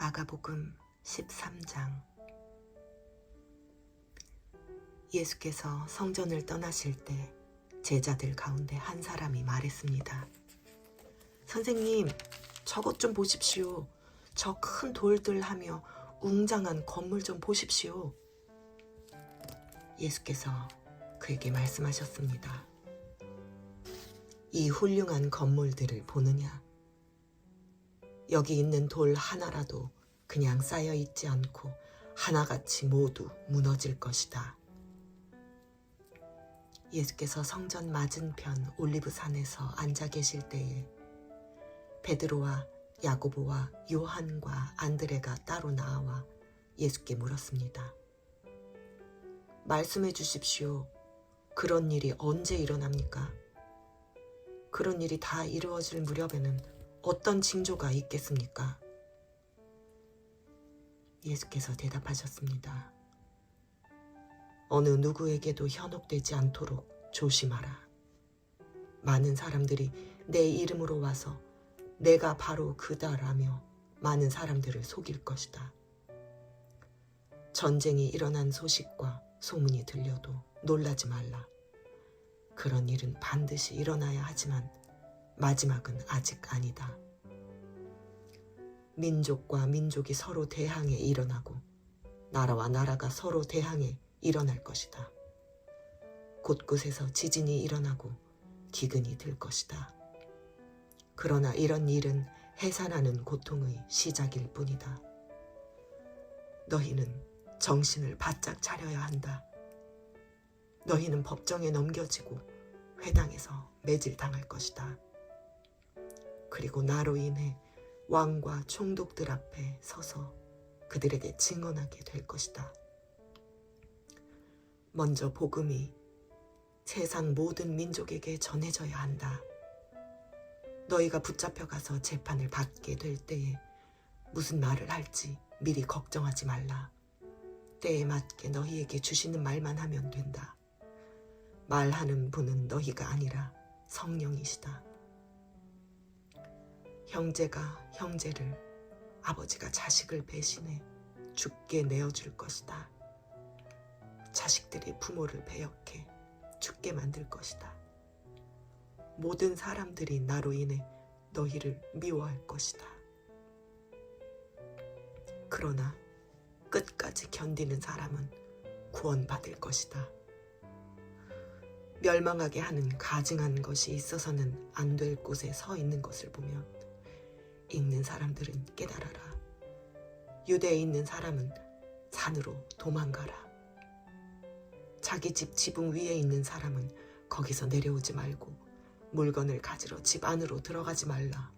마가복음 13장. 예수께서 성전을 떠나실 때 제자들 가운데 한 사람이 말했습니다. 선생님, 저것 좀 보십시오. 저 큰 돌들 하며 웅장한 건물 좀 보십시오. 예수께서 그에게 말씀하셨습니다. 이 훌륭한 건물들을 보느냐? 여기 있는 돌 하나라도 그냥 쌓여 있지 않고 하나같이 모두 무너질 것이다. 예수께서 성전 맞은편 올리브산에서 앉아 계실 때에 베드로와 야고보와 요한과 안드레가 따로 나와 예수께 물었습니다. 말씀해 주십시오. 그런 일이 언제 일어납니까? 그런 일이 다 이루어질 무렵에는 어떤 징조가 있겠습니까? 예수께서 대답하셨습니다. 어느 누구에게도 현혹되지 않도록 조심하라. 많은 사람들이 내 이름으로 와서 내가 바로 그다라며 많은 사람들을 속일 것이다. 전쟁이 일어난 소식과 소문이 들려도 놀라지 말라. 그런 일은 반드시 일어나야 하지만 마지막은 아직 아니다. 민족과 민족이 서로 대항해 일어나고 나라와 나라가 서로 대항해 일어날 것이다. 곳곳에서 지진이 일어나고 기근이 들 것이다. 그러나 이런 일은 해산하는 고통의 시작일 뿐이다. 너희는 정신을 바짝 차려야 한다. 너희는 법정에 넘겨지고 회당에서 매질당할 것이다. 그리고 나로 인해 왕과 총독들 앞에 서서 그들에게 증언하게 될 것이다. 먼저 복음이 세상 모든 민족에게 전해져야 한다. 너희가 붙잡혀가서 재판을 받게 될 때에 무슨 말을 할지 미리 걱정하지 말라. 때에 맞게 너희에게 주시는 말만 하면 된다. 말하는 분은 너희가 아니라 성령이시다. 형제가 형제를, 아버지가 자식을 배신해 죽게 내어줄 것이다. 자식들이 부모를 배역해 죽게 만들 것이다. 모든 사람들이 나로 인해 너희를 미워할 것이다. 그러나 끝까지 견디는 사람은 구원받을 것이다. 멸망하게 하는 가증한 것이 있어서는 안 될 곳에 서 있는 것을 보면 읽는 사람들은 깨달아라. 유대에 있는 사람은 산으로 도망가라. 자기 집 지붕 위에 있는 사람은 거기서 내려오지 말고 물건을 가지러 집 안으로 들어가지 말라.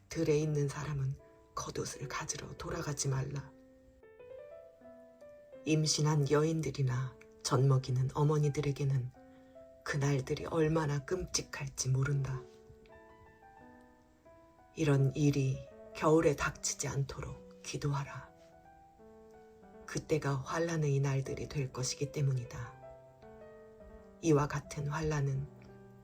들에 있는 사람은 겉옷을 가지러 돌아가지 말라. 임신한 여인들이나 젖먹이는 어머니들에게는 그날들이 얼마나 끔찍할지 모른다. 이런 일이 겨울에 닥치지 않도록 기도하라. 그때가 환난의 날들이 될 것이기 때문이다. 이와 같은 환난은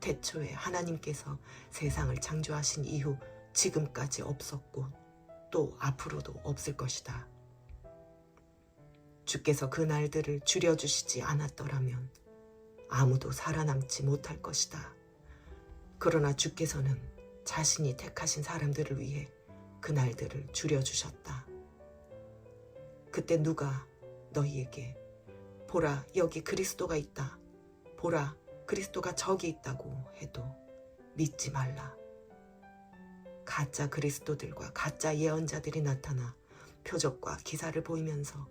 태초에 하나님께서 세상을 창조하신 이후 지금까지 없었고 또 앞으로도 없을 것이다. 주께서 그 날들을 줄여주시지 않았더라면 아무도 살아남지 못할 것이다. 그러나 주께서는 자신이 택하신 사람들을 위해 그 날들을 줄여주셨다. 그때 누가 너희에게 보라, 여기 그리스도가 있다. 보라, 그리스도가 저기 있다고 해도 믿지 말라. 가짜 그리스도들과 가짜 예언자들이 나타나 표적과 기사를 보이면서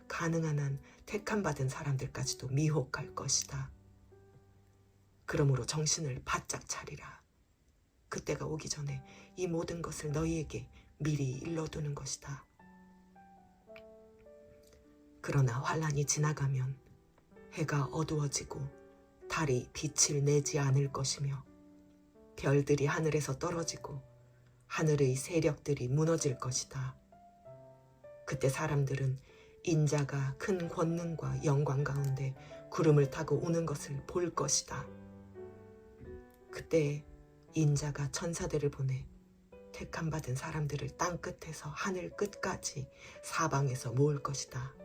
가능한 한 택함받은 사람들까지도 미혹할 것이다. 그러므로 정신을 바짝 차리라. 그때가 오기 전에 이 모든 것을 너희에게 미리 일러두는 것이다. 그러나 환난이 지나가면 해가 어두워지고 달이 빛을 내지 않을 것이며 별들이 하늘에서 떨어지고 하늘의 세력들이 무너질 것이다. 그때 사람들은 인자가 큰 권능과 영광 가운데 구름을 타고 오는 것을 볼 것이다. 그때 인자가 천사들을 보내 택함받은 사람들을 땅끝에서 하늘 끝까지 사방에서 모을 것이다.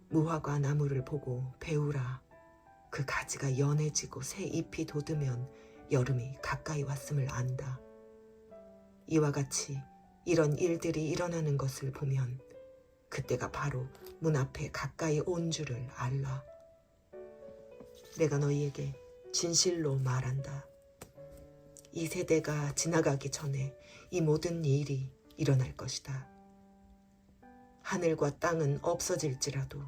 무화과 나무를 보고 배우라. 그 가지가 연해지고 새 잎이 돋으면 여름이 가까이 왔음을 안다. 이와 같이 이런 일들이 일어나는 것을 보면 그때가 바로 문 앞에 가까이 온 줄을 알라. 내가 너희에게 진실로 말한다. 이 세대가 지나가기 전에 이 모든 일이 일어날 것이다. 하늘과 땅은 없어질지라도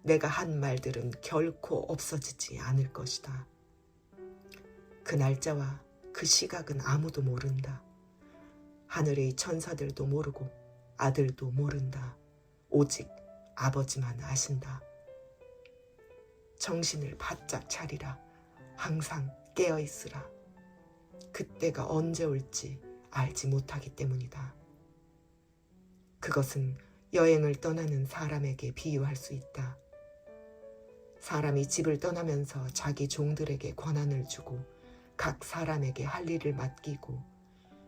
내가 한 말들은 결코 없어지지 않을 것이다. 그 날짜와 그 시각은 아무도 모른다. 하늘의 천사들도 모르고 아들도 모른다. 오직 아버지만 아신다. 정신을 바짝 차리라. 항상 깨어 있으라. 그때가 언제 올지 알지 못하기 때문이다. 그것은 여행을 떠나는 사람에게 비유할 수 있다. 사람이 집을 떠나면서 자기 종들에게 권한을 주고 각 사람에게 할 일을 맡기고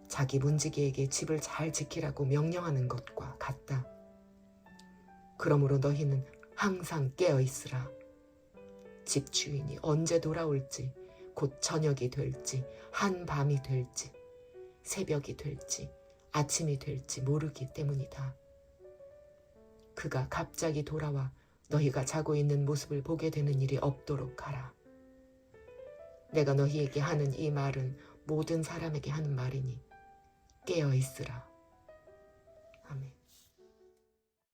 자기 문지기에게 집을 잘 지키라고 명령하는 것과 같다. 그러므로 너희는 항상 깨어 있으라. 집주인이 언제 돌아올지, 곧 저녁이 될지, 한밤이 될지, 새벽이 될지, 아침이 될지 모르기 때문이다. 그가 갑자기 돌아와 너희가 자고 있는 모습을 보게 되는 일이 없도록 하라. 내가 너희에게 하는 이 말은 모든 사람에게 하는 말이니 깨어 있으라.